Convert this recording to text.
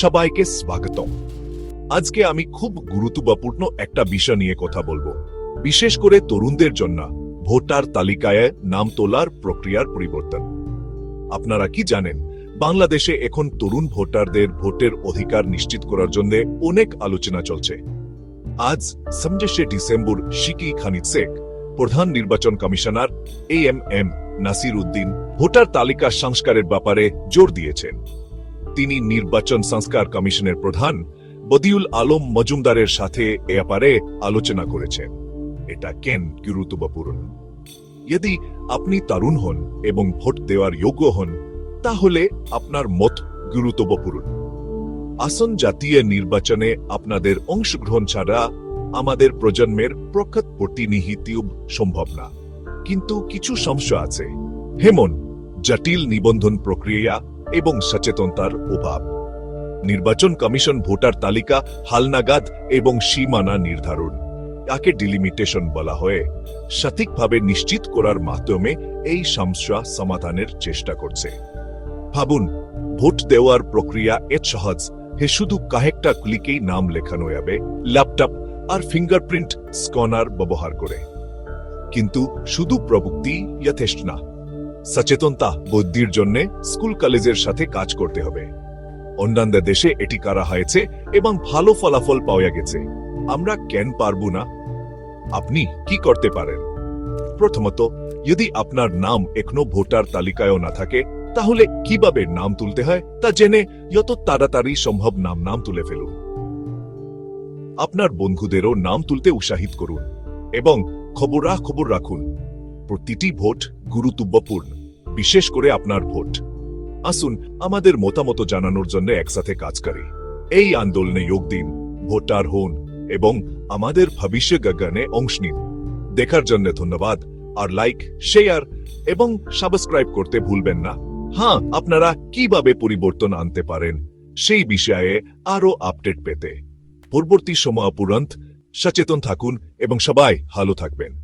সবাইকে স্বাগতম। আজকে আমি খুব গুরুত্বপূর্ণ একটা বিষয় নিয়ে কথা বলবো, বিশেষ করে তরুণদের জন্য ভোটার তালিকায় নাম তোলার প্রক্রিয়ার পরিবর্তন। আপনারা কি জানেন, বাংলাদেশে এখন তরুণ ভোটারদের ভোটের অধিকার নিশ্চিত করার জন্য অনেক আলোচনা চলছে। আজ ২৬ ডিসেম্বর শিকি খানিদ শেখ, প্রধান নির্বাচন commissioner AMM Nasir Uddin voter তালিকা সংস্কারের ব্যাপারে জোর দিয়েছেন। তিনি নির্বাচন সংস্কার কমিশনের প্রধান বদিউল আলম মজুমদারের সাথে এ ব্যাপারে আলোচনা করেছেন। এটা কেন গুরুত্বপূর্ণ? যদি আপনি তরুণ হন এবং ভোট দেওয়ার যোগ্য হন, তাহলে আপনার মত গুরুত্বপূর্ণ। আসন জাতীয় নির্বাচনে আপনাদের অংশগ্রহণ ছাড়া আমাদের প্রজন্মের প্রখ্যাত প্রতিনিধিত্ব সম্ভব না। কিন্তু কিছু সমস্যা আছে, যেমন জটিল নিবন্ধন প্রক্রিয়া এবং সচেতনতার অভাব। নির্বাচন কমিশন ভোটার তালিকা হালনাগাদ এবং সীমানা নির্ধারণ, যাকে ডিলিমিটেশন বলা হয়, সঠিকভাবে নিশ্চিত করার মাধ্যমে এই সমস্যা সমাধানের চেষ্টা করছে। ভাবুন, ভোট দেওয়ার প্রক্রিয়া এত সহজ হে শুধু কয়েকটা ক্লিকেই নাম লেখানো যাবে ল্যাপটপ আর ফিঙ্গারপ্রিন্ট স্ক্যানার ব্যবহার করে। কিন্তু শুধু প্রযুক্তি যথেষ্ট না, সচেতনতা বৃদ্ধির জন্য স্কুল কলেজের সাথে কাজ করতে হবে। অন্যান্য দেশে এটি করা হয়েছে এবং ভালো ফলাফল পাওয়া গেছে। আমরা কেন পারবো না? আপনি কি করতে পারেন? প্রথমত, যদি আপনার নাম এখনো ভোটার তালিকায়ও না থাকে, তাহলে কিভাবে নাম তুলতে হয় তা জেনে যত তাড়াতাড়ি সম্ভব নাম তুলে ফেলুন। আপনার বন্ধুদেরও নাম তুলতে উৎসাহিত করুন এবং খবর রাখুন। প্রতিটি ভোট গুরুত্বপূর্ণ, বিশেষ করে আপনার ভোট। আসুন আমাদের মতামত জানানোর জন্য একসাথে কাজ করি। এই আন্দোলনে যোগ দিন, ভোটার হন এবং আমাদের ভবিষ্যৎ গগনে অংশ নিন। দেখার জন্য ধন্যবাদ, আর লাইক, শেয়ার এবং সাবস্ক্রাইব করতে ভুলবেন না। হ্যাঁ, আপনারা কিভাবে পরিবর্তন আনতে পারেন সেই বিষয়ে আরো আপডেট পেতে পরবর্তী সময় পর্যন্ত সচেতন থাকুন এবং সবাই ভালো থাকবেন।